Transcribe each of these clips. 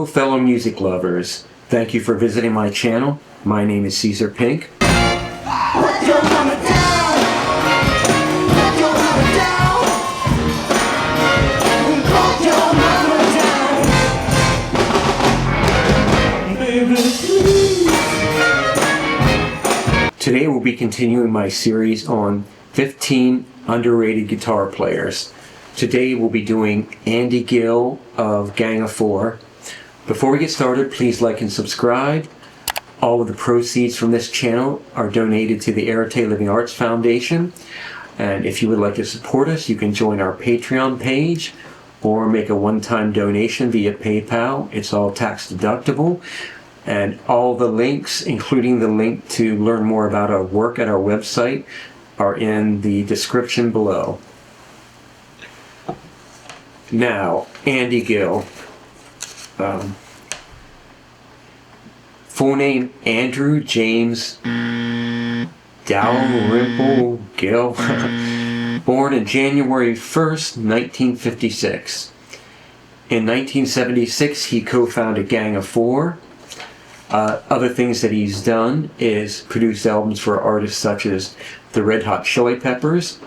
fellow music lovers. Thank you for visiting my channel. My name is Caesar Pink. Let your mama down. Let your mama down. Let your mama down. Baby, please. Today we'll be continuing my series on 15 underrated guitar players. Today we'll be doing Andy Gill of Gang of Four. Before we get started, please like and subscribe. All of the proceeds from this channel are donated to the Arete Living Arts Foundation. And if you would like to support us, you can join our Patreon page or make a one-time donation via PayPal. It's all tax deductible. And all the links, including the link to learn more about our work at our website, are in the description below. Now, Andy Gill. Full name Andrew James Dalrymple Gill. Born on January 1st, 1956. In 1976, he co-founded Gang of Four. Other things that he's done is produced albums for artists such as the Red Hot Chili Peppers,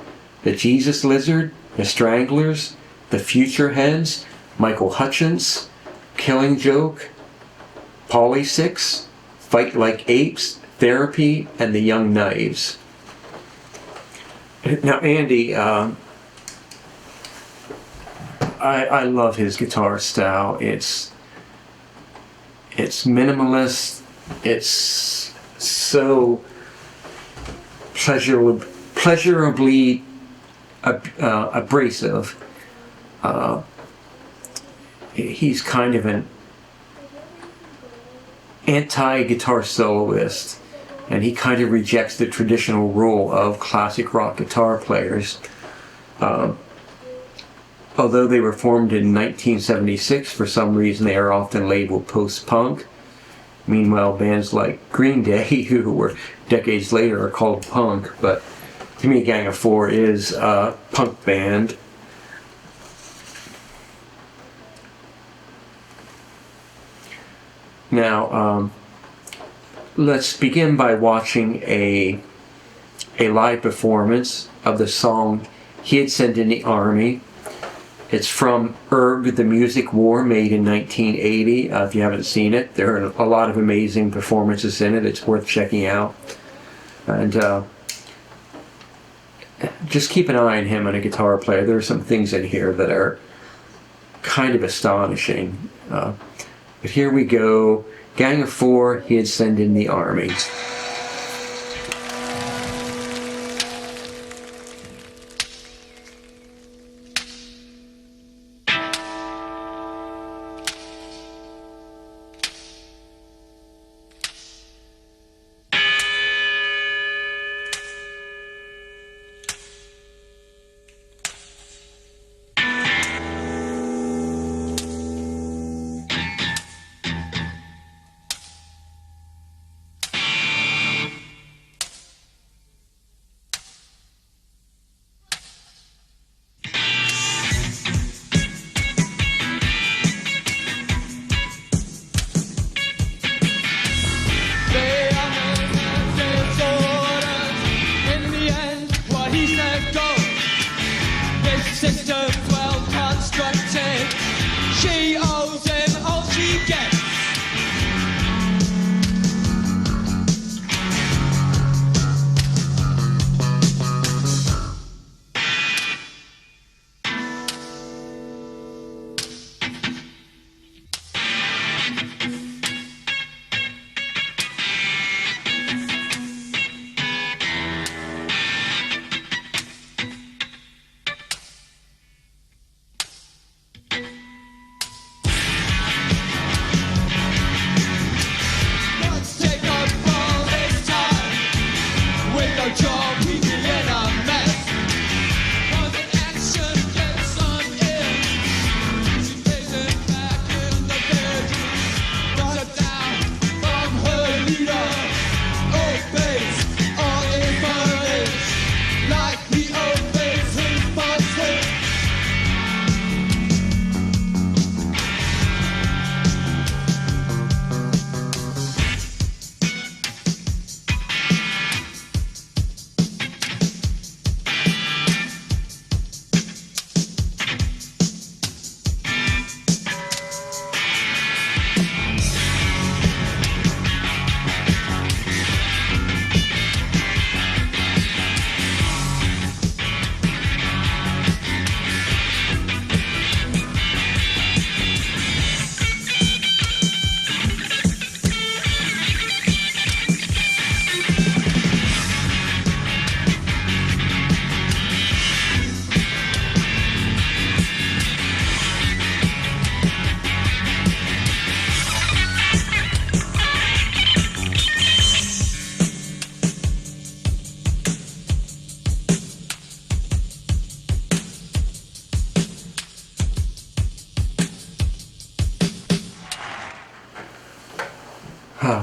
the Jesus Lizard, the Stranglers, the Future Heads, Michael Hutchence, Killing Joke, Polysix, Fight Like Apes, Therapy, and the Young Knives. Now Andy, I love his guitar style. It's minimalist. It's so pleasurably abrasive. He's kind of an anti-guitar soloist, and he kind of rejects the traditional role of classic rock guitar players. Although they were formed in 1976, for some reason they are often labeled post-punk. Meanwhile, bands like Green Day, who were decades later, are called punk. But to me, Gang of Four is a punk band. Now, let's begin by watching a live performance of the song He Had Sent in the Army. It's from Erg, the Music War, made in 1980. If you haven't seen it, there are a lot of amazing performances in it. It's worth checking out. And just keep an eye on him and a guitar player. There are some things in here that are kind of astonishing. But here we go. Gang of Four, He Had Sent in the Army.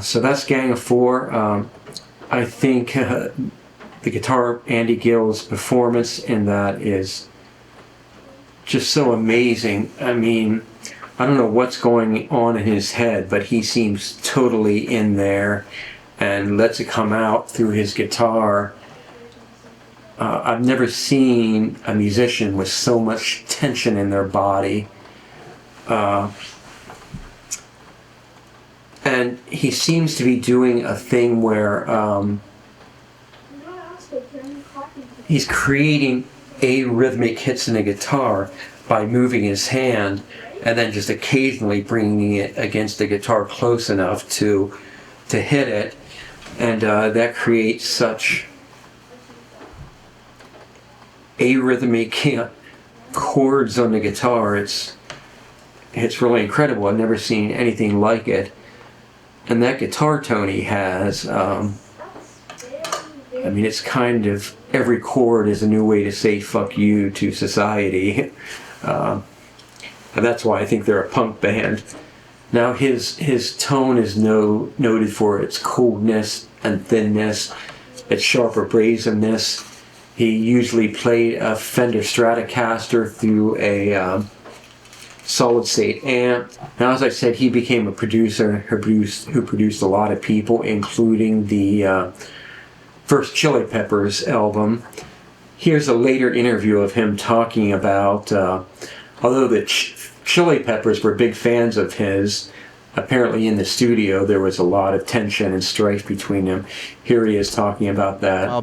So that's Gang of Four. I think the guitar, Andy Gill's performance in that is just so amazing. I mean, I don't know what's going on in his head, but he seems totally in there and lets it come out through his guitar. I've never seen a musician with so much tension in their body. And he seems to be doing a thing where he's creating arrhythmic hits in the guitar by moving his hand and then just occasionally bringing it against the guitar close enough to hit it. And that creates such arrhythmic chords on the guitar. It's really incredible. I've never seen anything like it. And that guitar tone he has, I mean, it's kind of, every chord is a new way to say fuck you to society. And that's why I think they're a punk band. Now his tone is noted for its coldness and thinness, its sharp abrasiveness. He usually played a Fender Stratocaster through a solid state amp. Now, as I said, he became a producer who produced a lot of people, including the first Chili Peppers album. Here's a later interview of him talking about, although the Chili Peppers were big fans of his, apparently in the studio there was a lot of tension and strife between them. Here he is talking about that. Well,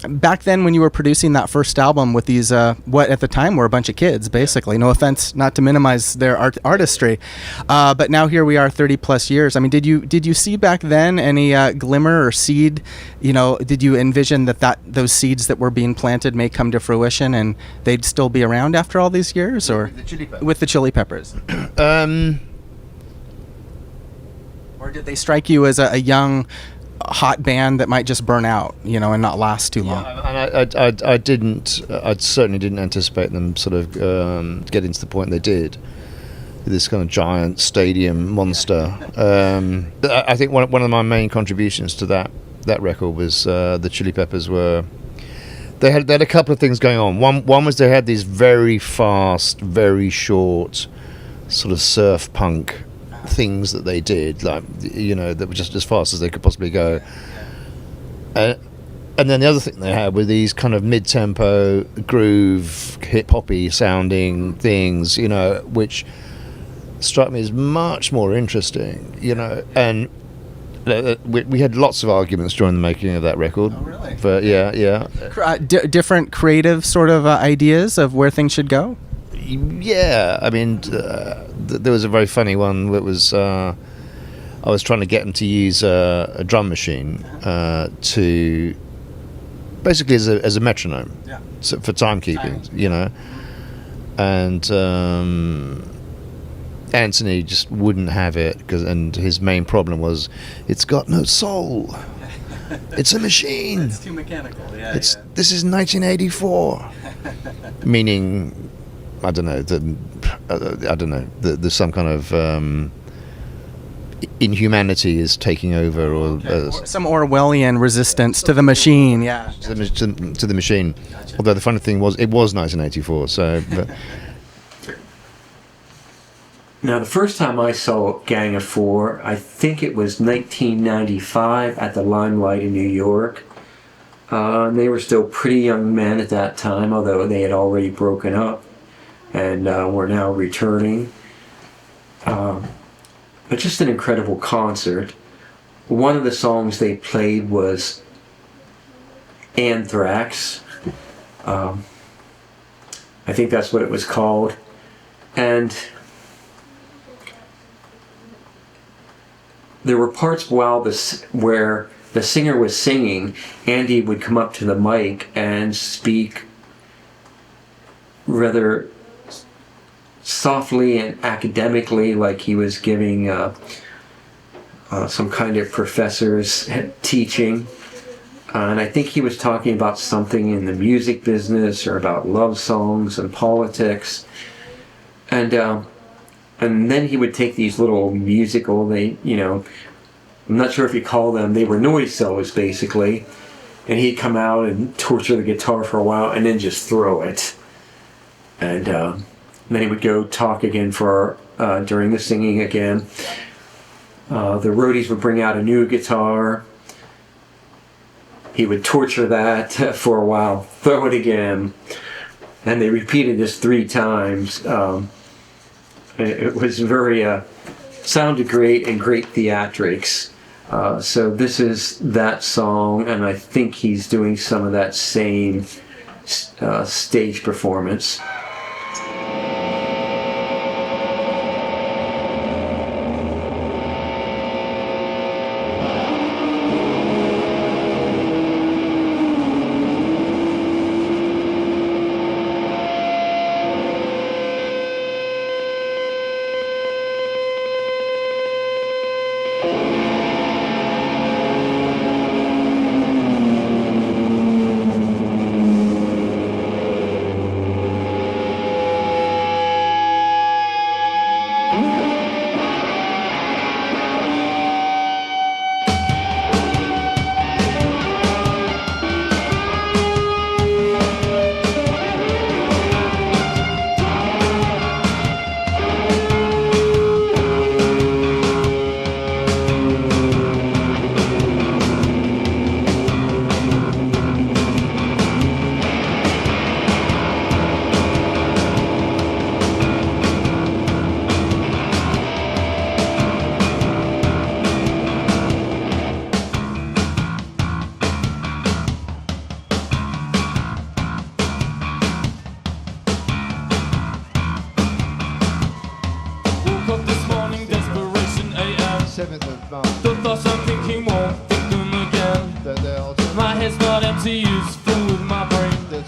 back then when you were producing that first album with these what at the time were a bunch of kids, basically, no offense, not to minimize their artistry, but now here we are 30 plus years. I mean, did you see back then any glimmer or seed, did you envision that those seeds that were being planted may come to fruition and they'd still be around after all these years? Or with the Chili Peppers? Or did they strike you as a young hot band that might just burn out, and not last too long? Yeah, and I certainly didn't anticipate them sort of getting to the point they did. This kind of giant stadium monster. I think one of my main contributions to that record was the Chili Peppers they had a couple of things going on. One was they had these very fast, very short, sort of surf punk things that they did, that were just as fast as they could possibly go. And then the other thing they had were these kind of mid-tempo groove hip-hoppy sounding things, which struck me as much more interesting, and we had lots of arguments during the making of that record. Oh, really? But yeah. Different creative sort of ideas of where things should go? Yeah, I mean, there was a very funny one that was I was trying to get them to use a drum machine to basically as a metronome, so for timekeeping, and Anthony just wouldn't have it and his main problem was it's got no soul. It's a machine. It's too mechanical. This is 1984, meaning. I don't know. There's some kind of inhumanity is taking over, or some Orwellian resistance to the machine. Yeah, to the machine. Gotcha. Although the funny thing was, it was 1984. So. Now, the first time I saw Gang of Four, I think it was 1995 at the Limelight in New York. They were still pretty young men at that time, although they had already broken up. And we're now returning. But just an incredible concert. One of the songs they played was Anthrax. I think that's what it was called. And there were parts where the singer was singing, Andy would come up to the mic and speak rather softly and academically, like he was giving some kind of professor's teaching. And I think he was talking about something in the music business or about love songs and politics. And then he would take these little musical, I'm not sure if you call them, they were noise cellos basically. And he'd come out and torture the guitar for a while and then just throw it. And then he would go talk again for during the singing again. The roadies would bring out a new guitar. He would torture that for a while, throw it again. And they repeated this 3 times. It was very, sounded great and great theatrics. So this is that song, and I think he's doing some of that same stage performance. The thoughts I'm thinking won't think them again. My head's not empty, it's full with my brain. The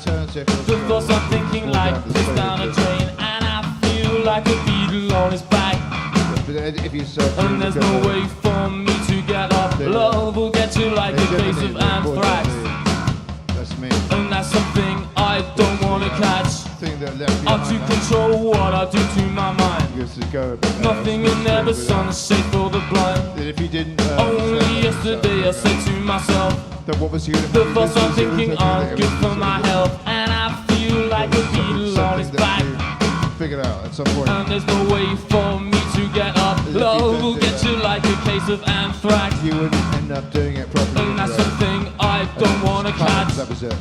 thoughts I'm thinking like piss down a drain. And I feel like a beetle on his back. And there's no way for me to get off. Love will get you like a case of anthrax. And that's something I don't want to catch. I'm to control what I do to my mind. Nothing in there but sunshade for the blind. Only yesterday I said to myself, the thoughts I'm thinking aren't good for my health. And I feel like a beetle on his back. And there's no way for me to get up. Love will get you like a case of anthrax. You wouldn't end up doing it properly. And that's something I don't want to catch. That was it.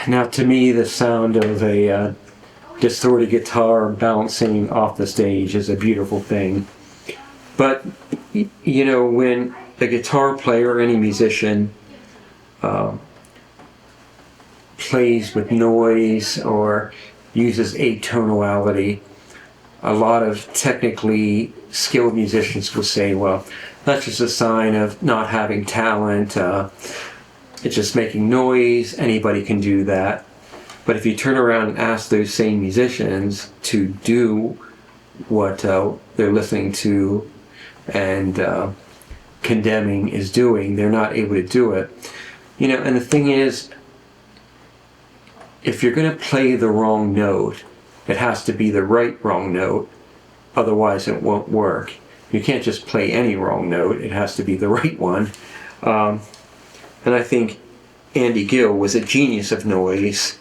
Now, to me, the sound of a distorted guitar bouncing off the stage is a beautiful thing. But, you know, when a guitar player or any musician plays with noise or uses atonality, a lot of technically skilled musicians will say, well, that's just a sign of not having talent. It's just making noise. Anybody can do that. But if you turn around and ask those same musicians to do what they're listening to and condemning is doing, they're not able to do it. You know, and the thing is, if you're going to play the wrong note, it has to be the right wrong note. Otherwise, it won't work. You can't just play any wrong note. It has to be the right one. And I think Andy Gill was a genius of noise.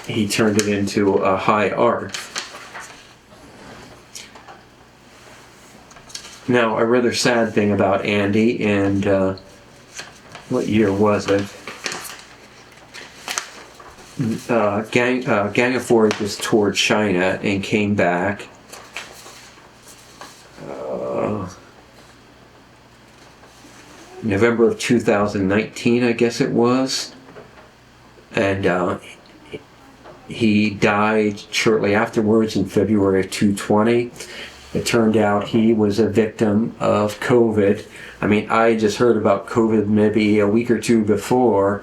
He turned it into a high art. Now, a rather sad thing about Andy, and what year was it? Gang of Four just toured China and came back. November of 2019, I guess it was. And he died shortly afterwards in February of 2020. It turned out he was a victim of COVID. I mean, I just heard about COVID maybe a week or two before,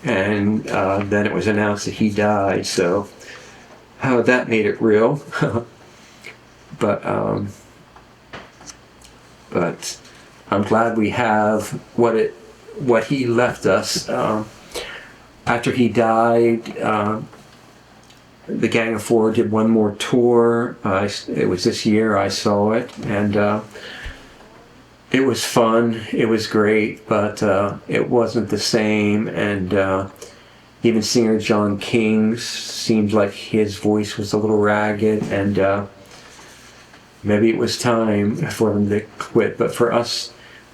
and then it was announced that he died. So that made it real. But I'm glad we have what he left us. After he died, the Gang of Four did one more tour. It was this year. I saw it, and it was fun. It was great, but it wasn't the same. And even singer John King seemed like his voice was a little ragged, and maybe it was time for them to quit. But for us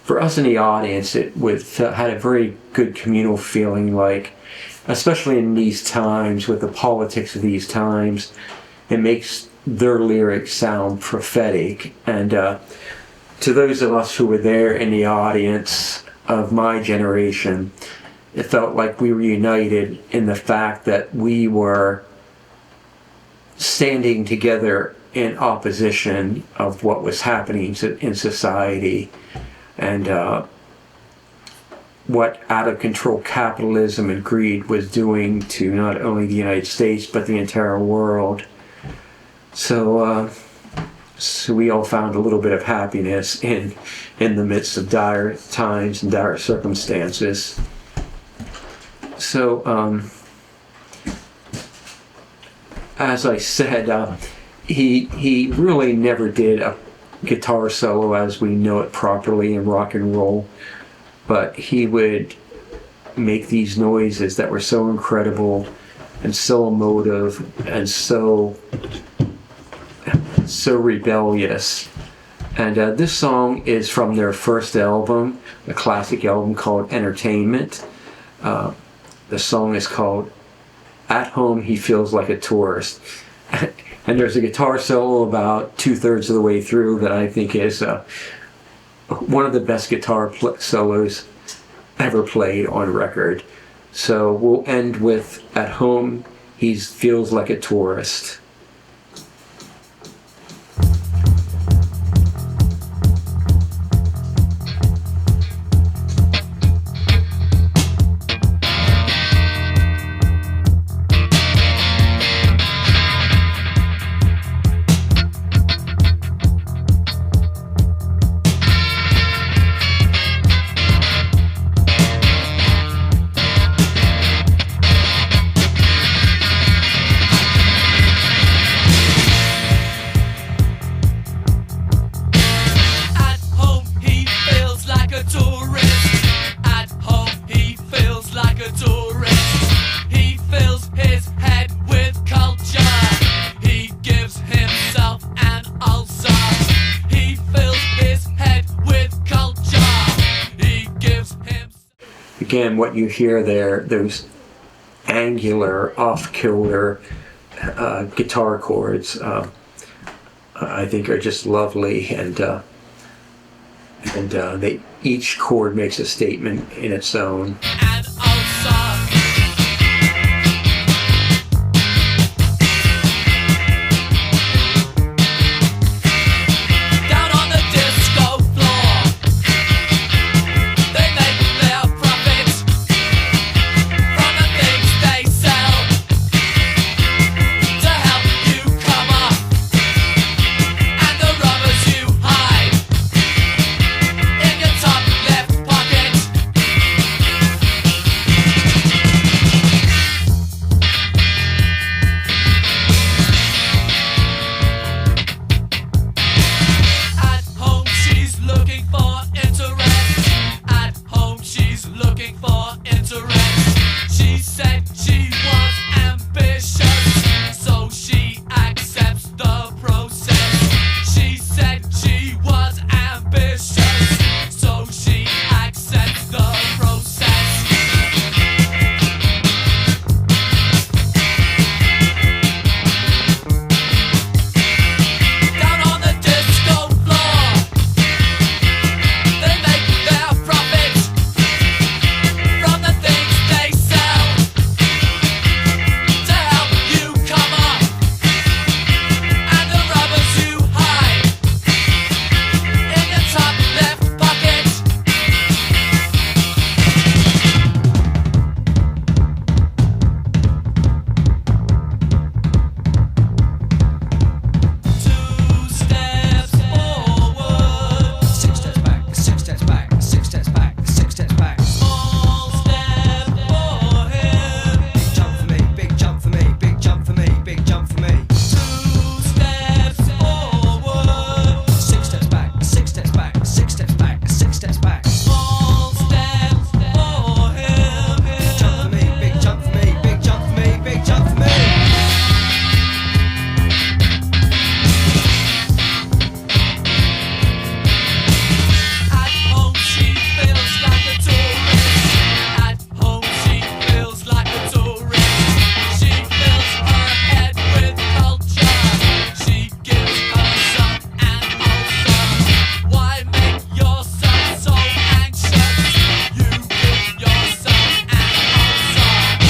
in the audience, it had a very good communal feeling, like, especially in these times, with the politics of these times, it makes their lyrics sound prophetic. And to those of us who were there in the audience of my generation, it felt like we were united in the fact that we were standing together in opposition of what was happening in society, and what out-of-control capitalism and greed was doing to not only the United States, but the entire world. So we all found a little bit of happiness in the midst of dire times and dire circumstances. So, as I said, he really never did a guitar solo as we know it properly in rock and roll. But he would make these noises that were so incredible and so emotive and so rebellious. And this song is from their first album, a classic album called Entertainment. The song is called At Home He Feels Like a Tourist. And there's a guitar solo about 2/3 of the way through that I think is one of the best guitar solos ever played on record. So we'll end with At Home He Feels Like a Tourist. Again, what you hear there, those angular, off-kilter guitar chords, I think are just lovely, and each chord makes a statement in its own.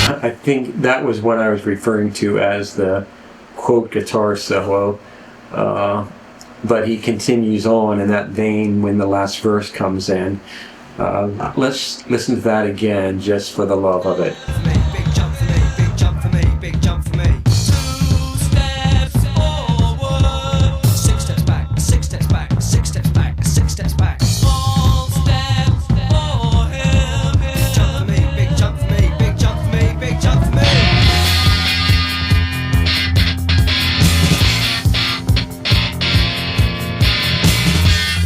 I think that was what I was referring to as the quote guitar solo. But he continues on in that vein when the last verse comes in. Let's listen to that again just for the love of it. Big jump for me, big jump for me, big jump for me. 2 steps forward, 6 steps back, 6 steps back, 6 steps back, 6 steps back. small steps for him. Jump for me, big jump for me, big jump for me, big jump for me.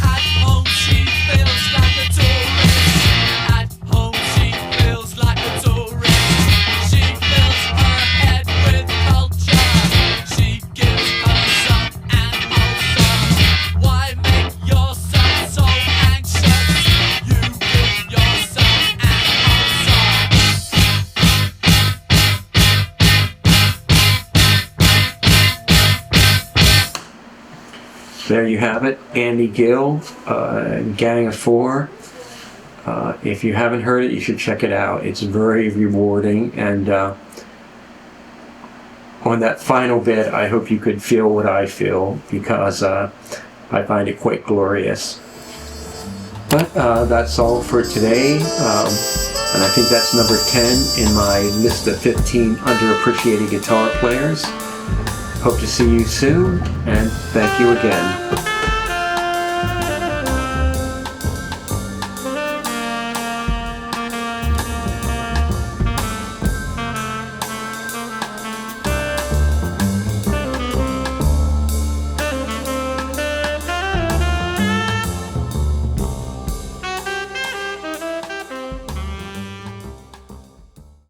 At home she feels like a tourist. At home she feels like a tourist. She fills her head with culture. She gives her son an ulcer. Why make your son so anxious? You give your son an ulcer. There you have it, Andy Gill, Gang of Four. If you haven't heard it, you should check it out. It's very rewarding, and on that final bit, I hope you could feel what I feel, because I find it quite glorious. But that's all for today, and I think that's number 10 in my list of 15 underappreciated guitar players. Hope to see you soon, and thank you again.